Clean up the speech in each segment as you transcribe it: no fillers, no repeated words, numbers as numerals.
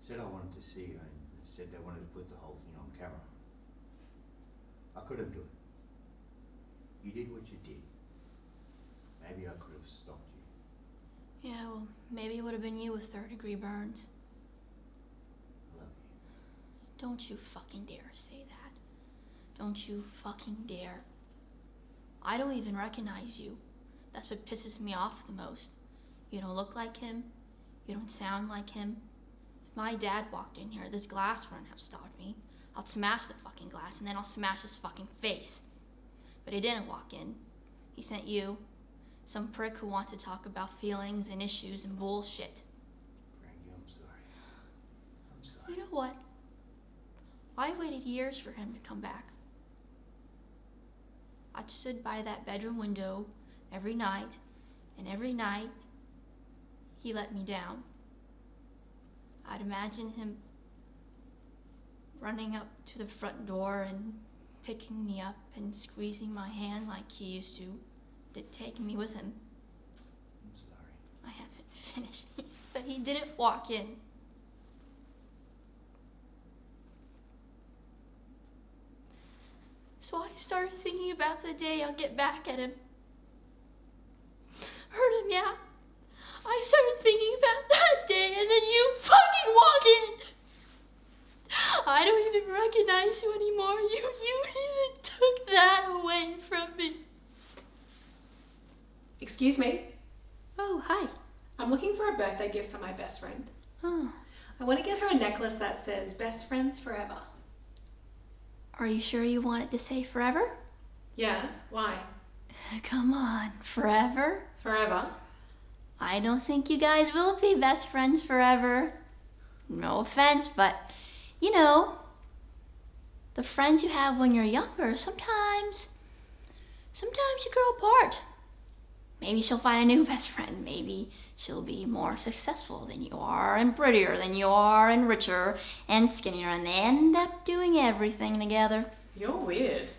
said I wanted to see you and said they wanted to put the whole thing on camera. I couldn't do it. You did what you did. Maybe I could have stopped you. Yeah, well, maybe it would have been you with third-degree burns. I love you. Don't you fucking dare say that. Don't you fucking dare. I don't even recognize you. That's what pisses me off the most. You don't look like him. You don't sound like him. If my dad walked in here, this glass wouldn't have stopped me. I'll smash the fucking glass and then I'll smash his fucking face. But he didn't walk in. He sent you. Some prick who wants to talk about feelings and issues and bullshit. Frankie, I'm sorry. I'm sorry. You know what? I waited years for him to come back. I stood by that bedroom window every night, and every night he let me down. I'd imagine him running up to the front door and picking me up and squeezing my hand like he used to, taking me with him. I'm sorry. I haven't finished, but he didn't walk in. So I started thinking about the day I'll get back at him. Hurt him, yeah. I started thinking about that day, and then you fucking walk in. I don't even recognize you anymore. You even took that away from me. Excuse me. Oh, hi. I'm looking for a birthday gift for my best friend. Oh, I want to get her a necklace that says best friends forever. are you sure you want it to say forever? Yeah, why? Come on, forever? Forever? I don't think you guys will be best friends forever. No offense, but, you know, the friends you have when you're younger, sometimes you grow apart. Maybe she'll find a new best friend. Maybe she'll be more successful than you are, and prettier than you are, and richer, and skinnier, and they end up doing everything together. You're weird.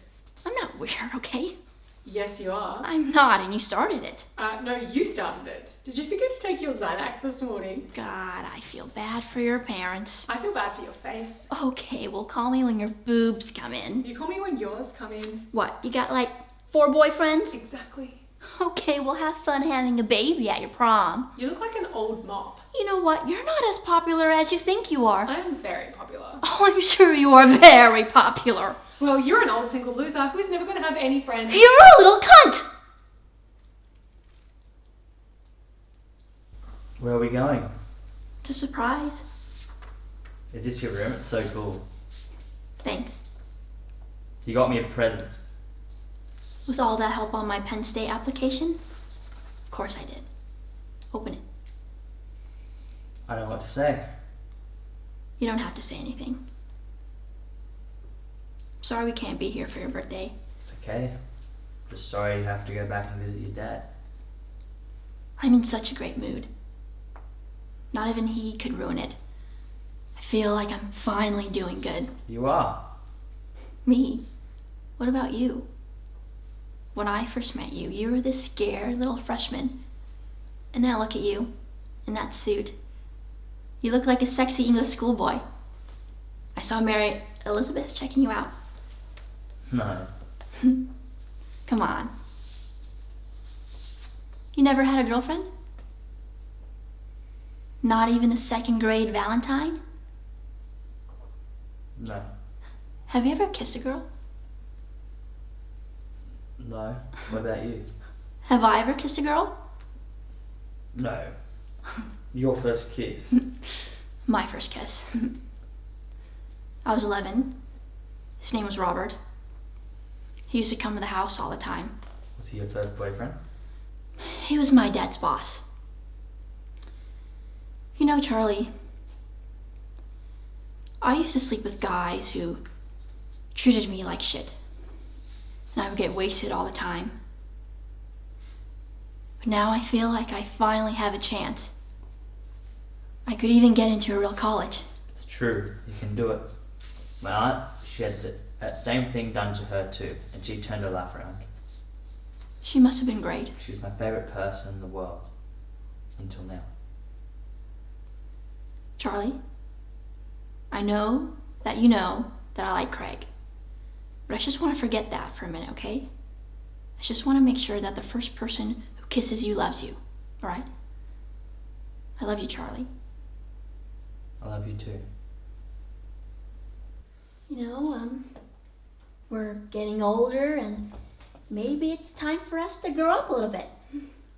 I'm not weird, okay? Yes, you are. I'm not, and you started it. No, you started it. Did you forget to take your Xanax this morning? God, I feel bad for your parents. I feel bad for your face. Okay, well, call me when your boobs come in. You call me when yours come in. What, you got like 4 boyfriends? Exactly. Okay, we'll have fun having a baby at your prom. You look like an old mop. You know what, you're not as popular as you think you are. I am very popular. Oh, I'm sure you are very popular. Well, you're an old single loser who's never going to have any friends. You're a little cunt! Where are we going? It's a surprise. Is this your room? It's so cool. Thanks. You got me a present. With all that help on my Penn State application? Of course I did. Open it. I don't know what to say. You don't have to say anything. Sorry we can't be here for your birthday. It's okay. Just sorry you have to go back and visit your dad. I'm in such a great mood. Not even he could ruin it. I feel like I'm finally doing good. You are. Me? What about you? When I first met you, you were this scared little freshman. And now look at you, in that suit. You look like a sexy English schoolboy. I saw Mary Elizabeth checking you out. No. Come on. You never had a girlfriend? Not even a second grade Valentine? No. Have you ever kissed a girl? No. What about you? Have I ever kissed a girl? No. Your first kiss. My first kiss. I was 11. His name was Robert. He used to come to the house all the time. Was he your first boyfriend? He was my dad's boss. You know, Charlie, I used to sleep with guys who treated me like shit. And I would get wasted all the time. But now I feel like I finally have a chance. I could even get into a real college. It's true. You can do it. My aunt, she had that same thing done to her too, and she turned her life around. She must have been great. She's my favourite person in the world. Until now. Charlie, I know that you know that I like Craig. But I just want to forget that for a minute, okay? I just want to make sure that the first person who kisses you loves you, alright? I love you, Charlie. I love you too. You know, we're getting older and maybe it's time for us to grow up a little bit.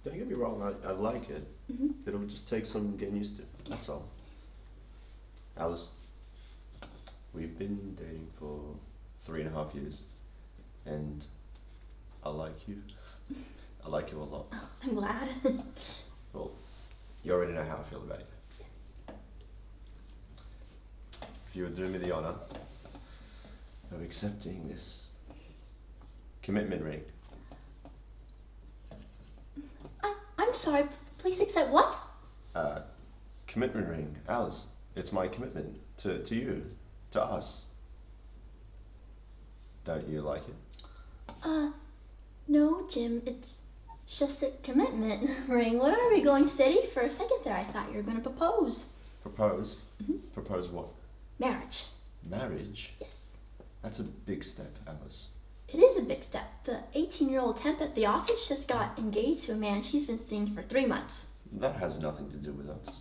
Don't get me wrong, I like it. Mm-hmm. It'll just take some getting used to. That's all. Alice, we've been dating for 3.5 years, and I like you. I like you a lot. I'm glad. Well, you already know how I feel about you. If you would do me the honor of accepting this commitment ring. I'm sorry, please accept what? Commitment ring, Alice. It's my commitment to you, to us. Don't you like it? No, Jim, it's just a commitment ring. What are we going steady for a second there? I thought you were going to propose. Propose? Mhm. Propose what? Marriage. Marriage? Yes. That's a big step, Alice. It is a big step. The 18-year-old temp at the office just got engaged to a man she's been seeing for 3 months. That has nothing to do with us.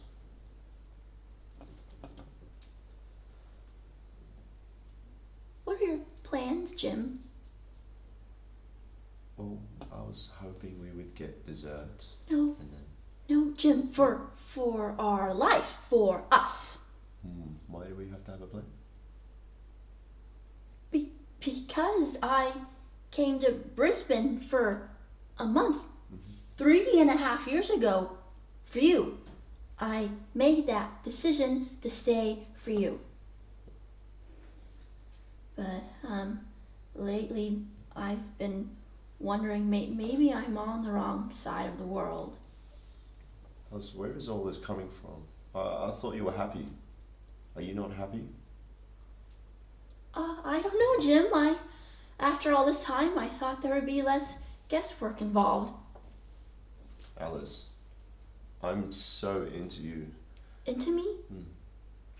What are your plans, Jim? Well, I was hoping we would get dessert. No, And then, no, Jim, for our life, for us. why do we have to have a plan? Because I came to Brisbane for a month, Mhm. 3.5 years ago, for you. I made that decision to stay for you. But lately I've been wondering maybe I'm on the wrong side of the world. Alice, where is all this coming from? I thought you were happy. Are you not happy? I don't know, Jim. After all this time, I thought there would be less guesswork involved. Alice, I'm so into you. Into me? Mm.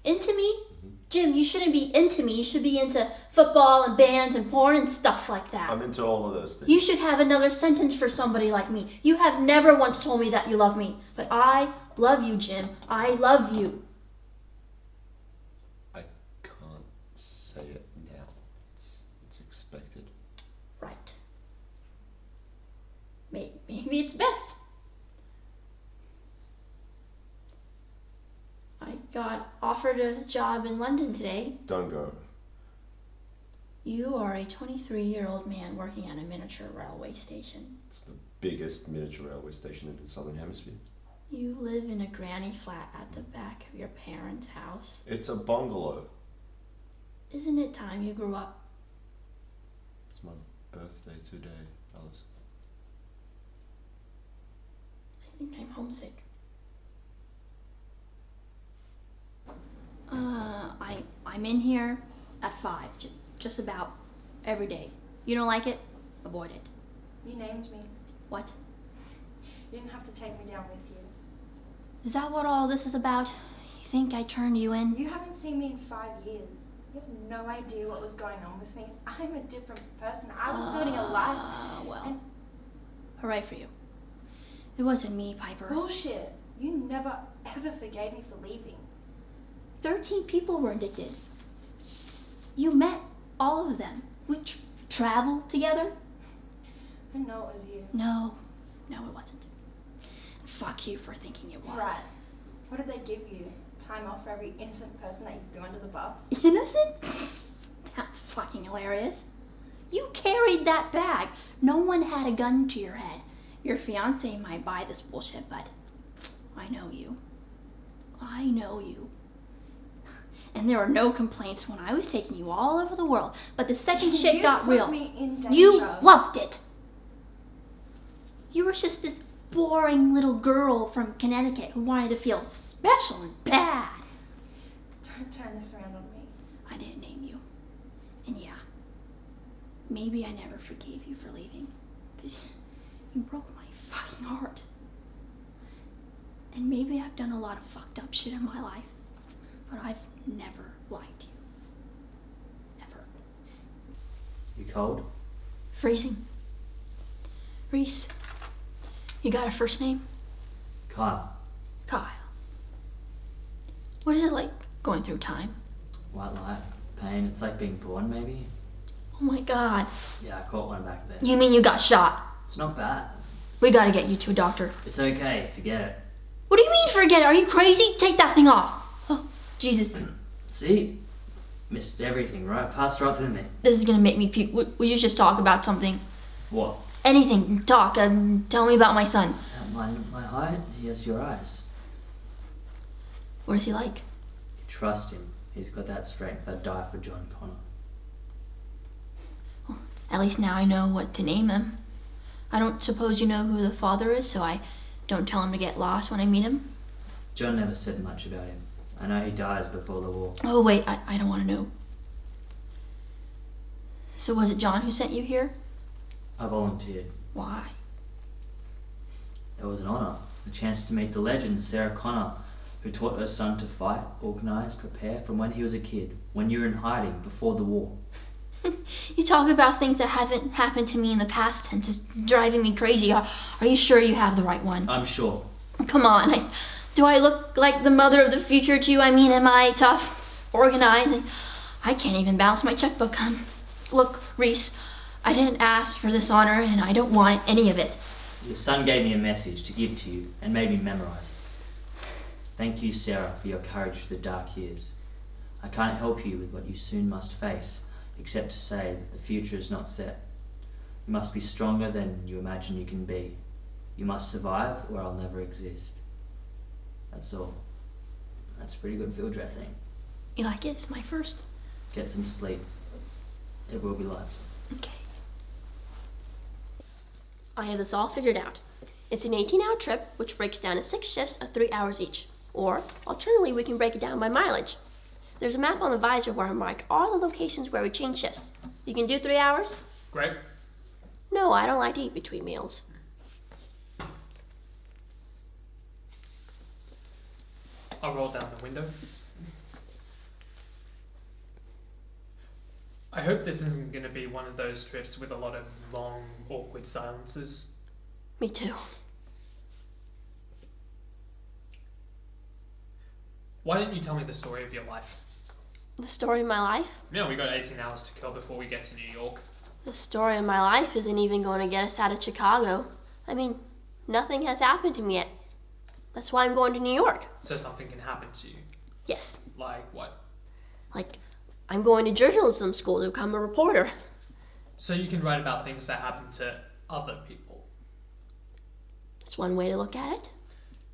Into me? Mhm. Jim, you shouldn't be into me. You should be into football and bands and porn and stuff like that. I'm into all of those things. You should have another sentence for somebody like me. You have never once told me that you love me. But I love you, Jim. I love you. I can't say it now. It's expected. Right. Maybe it's best. I got offered a job in London today. Don't go. You are a 23-year-old man working at a miniature railway station. It's the biggest miniature railway station in the Southern Hemisphere. You live in a granny flat at the back of your parents' house. It's a bungalow. Isn't it time you grew up? It's my birthday today, Alice. I think I'm homesick. I'm in here at 5, just about every day. You don't like it? Avoid it. You named me. What? You didn't have to take me down with you. Is that what all this is about? You think I turned you in? You haven't seen me in 5 years. You have no idea what was going on with me. I'm a different person. I was building a life. Well, and- hooray for you. It wasn't me, Piper. Bullshit. You never ever forgave me for leaving. 13 people were addicted. You met all of them. We traveled together. I know it was you. No, it wasn't. Fuck you for thinking it was. Right. What did they give you? Time off for every innocent person that you threw under the bus? Innocent? That's fucking hilarious. You carried that bag. No one had a gun to your head. Your fiance might buy this bullshit, but I know you. I know you. And there were no complaints when I was taking you all over the world. But the second shit You got put real, me in danger. you loved it. You were just this boring little girl from Connecticut who wanted to feel special and bad. Don't turn this around on me. I didn't name you. And yeah, maybe I never forgave you for leaving. Because you broke my fucking heart. And maybe I've done a lot of fucked up shit in my life. But I've never liked cold? Freezing. Reese, you got a first name? Kyle. Kyle. What is it like going through time? White light. Pain. It's like being born, maybe? Oh my God. Yeah, I caught one back there. You mean you got shot? It's not bad. We gotta get you to a doctor. It's okay. Forget it. What do you mean forget it? Are you crazy? Take that thing off. Oh, Jesus. See? Missed everything, right? Passed right through me. This is gonna make me puke. Would you just talk about something? What? Anything. Talk. Tell me about my son. My height? He has your eyes. What is he like? Trust him. He's got that strength. I'd die for John Connor. At least now I know what to name him. I don't suppose you know who the father is, so I don't tell him to get lost when I meet him. John never said much about him. I know he dies before the war. Oh, wait, I don't want to know. So was it John who sent you here? I volunteered. Why? It was an honor. A chance to meet the legend, Sarah Connor, who taught her son to fight, organize, prepare from when he was a kid, when you were in hiding before the war. You talk about things that haven't happened to me in the past tense. It's driving me crazy. Are you sure you have the right one? I'm sure. Come on. Do I look like the mother of the future to you? I mean, am I tough, organized? And I can't even balance my checkbook. Look, Reese, I didn't ask for this honor, and I don't want any of it. Your son gave me a message to give to you and made me memorize it. Thank you, Sarah, for your courage through the dark years. I can't help you with what you soon must face, except to say that the future is not set. You must be stronger than you imagine you can be. You must survive or I'll never exist. That's all. That's pretty good field dressing. You like it? It's my first. Get some sleep. It will be life. Okay. I have this all figured out. It's an 18-hour trip, which breaks down in 6 shifts of 3 hours each. Or, alternatively, we can break it down by mileage. There's a map on the visor where I marked all the locations where we change shifts. You can do 3 hours? Great. No, I don't like to eat between meals. I'll roll down the window. I hope this isn't going to be one of those trips with a lot of long, awkward silences. Me too. Why don't you tell me the story of your life? The story of my life? Yeah, we got 18 hours to kill before we get to New York. The story of my life isn't even going to get us out of Chicago. I mean, nothing has happened to me yet. That's why I'm going to New York. So something can happen to you. Yes. Like what? Like, I'm going to journalism school to become a reporter. So you can write about things that happen to other people. That's one way to look at it.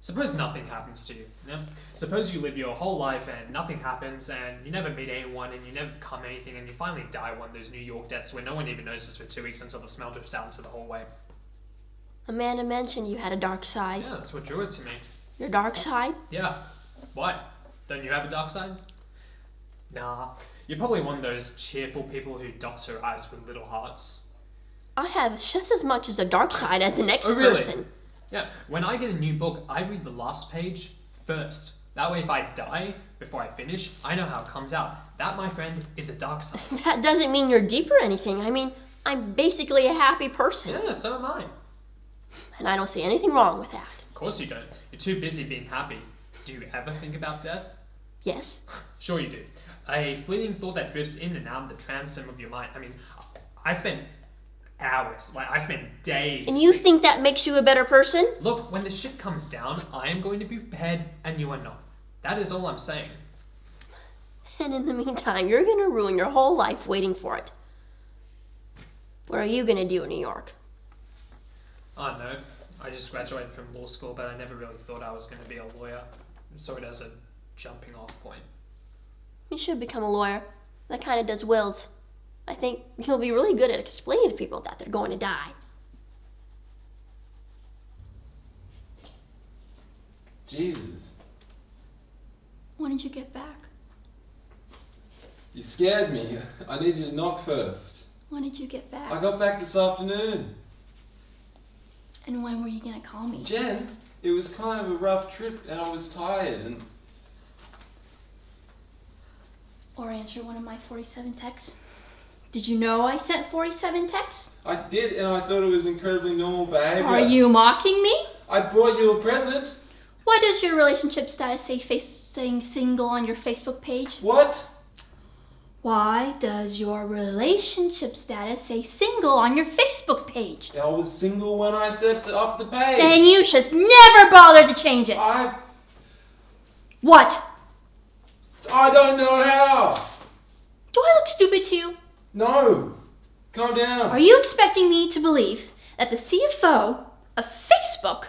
Suppose nothing happens to you. Yeah? Suppose you live your whole life and nothing happens and you never meet anyone and you never become anything and you finally die one of those New York deaths where no one even notices for 2 weeks until the smell drifts out into the hallway. Amanda mentioned you had a dark side. Yeah, that's what drew it to me. Your dark side? Yeah. Why? Don't you have a dark side? Nah. You're probably one of those cheerful people who dots her eyes with little hearts. I have just as much as a dark side as the next Oh, really? person. Yeah, when I get a new book, I read the last page first. That way if I die before I finish, I know how it comes out. That, my friend, is a dark side. That doesn't mean you're deep or anything. I mean, I'm basically a happy person. Yeah, so am I. And I don't see anything wrong with that. Of course you don't. You're too busy being happy. Do you ever think about death? Yes. Sure you do. A fleeting thought that drifts in and out of the transom of your mind. I mean, I spent hours, I spent days. And you think that makes you a better person? Look, when the shit comes down, I am going to be prepared and you are not. That is all I'm saying. And in the meantime, you're going to ruin your whole life waiting for it. What are you going to do in New York? I don't know. I just graduated from law school, but I never really thought I was going to be a lawyer. I saw it as a jumping off point. You should become a lawyer. That kind of does wills. I think you'll be really good at explaining to people that they're going to die. Jesus. When did you get back? You scared me. I need you to knock first. When did you get back? I got back this afternoon. And when were you gonna call me? Jen, it was kind of a rough trip and I was tired and... Or answer one of my 47 texts? Did you know I sent 47 texts? I did, and I thought it was incredibly normal behavior. Are you mocking me? I brought you a present. Why does your relationship status say saying single on your Facebook page? What? Why does your relationship status say single on your Facebook page? I was single when I set up the page. Then you should never bother to change it. What? I don't know how. Do I look stupid to you? No. Calm down. Are you expecting me to believe that the CFO of Facebook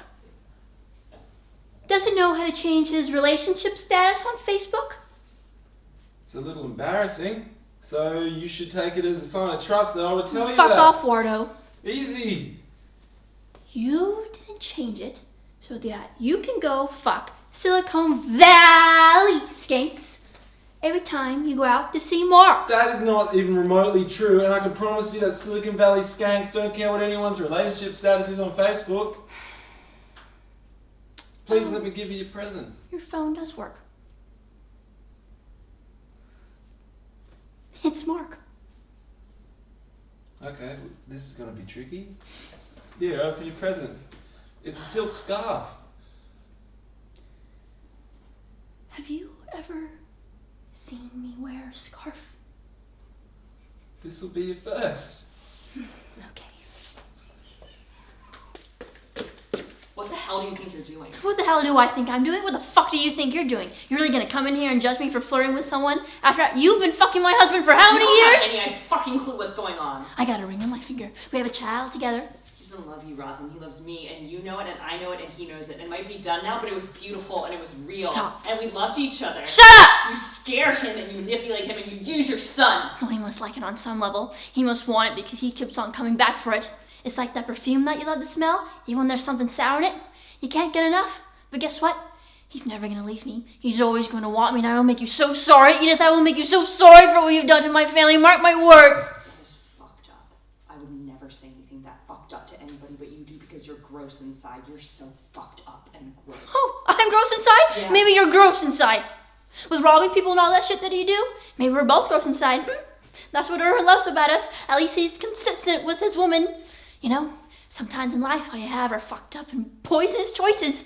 doesn't know how to change his relationship status on Facebook? It's a little embarrassing, so you should take it as a sign of trust that I would tell you Fuck that. off, Wardo. Easy. You didn't change it so that you can go fuck Silicon Valley skanks every time you go out to see Mark. That is not even remotely true, and I can promise you that Silicon Valley skanks don't care what anyone's relationship status is on Facebook. Please let me give you your present. Your phone does work. It's Mark. Okay, this is gonna be tricky. Here, open your present. It's a silk scarf. Have you ever seen me wear a scarf? This will be your first. Okay. What the hell do you think you're doing? What the hell do I think I'm doing? What the fuck do you think you're doing? You're really gonna come in here and judge me for flirting with someone after you've been fucking my husband for how many You years? don't have any fucking clue what's going on. I got a ring on my finger. We have a child together. He doesn't love you, Rosalind. He loves me, and you know it, and I know it, and he knows it. And it might be done now, but it was beautiful, and it was real. Stop. And we loved each other. Shut up! You scare him, and you manipulate him, and you use your son. Well, he must like it on some level. He must want it because he keeps on coming back for it. It's like that perfume that you love to smell, even when there's something sour in it. You can't get enough. But guess what? He's never gonna leave me. He's always gonna want me, and I will make you so sorry. Edith, I will make you so sorry for what you've done to my family. Mark my words. That is fucked up. I would never say anything that fucked up to anybody, but you do because you're gross inside. You're so fucked up and gross. Oh, I'm gross inside? Yeah. Maybe you're gross inside. With robbing people and all that shit that you do, maybe we're both gross inside. That's what Irwin loves about us. At least he's consistent with his woman. You know, sometimes in life all you have are fucked up and poisonous choices.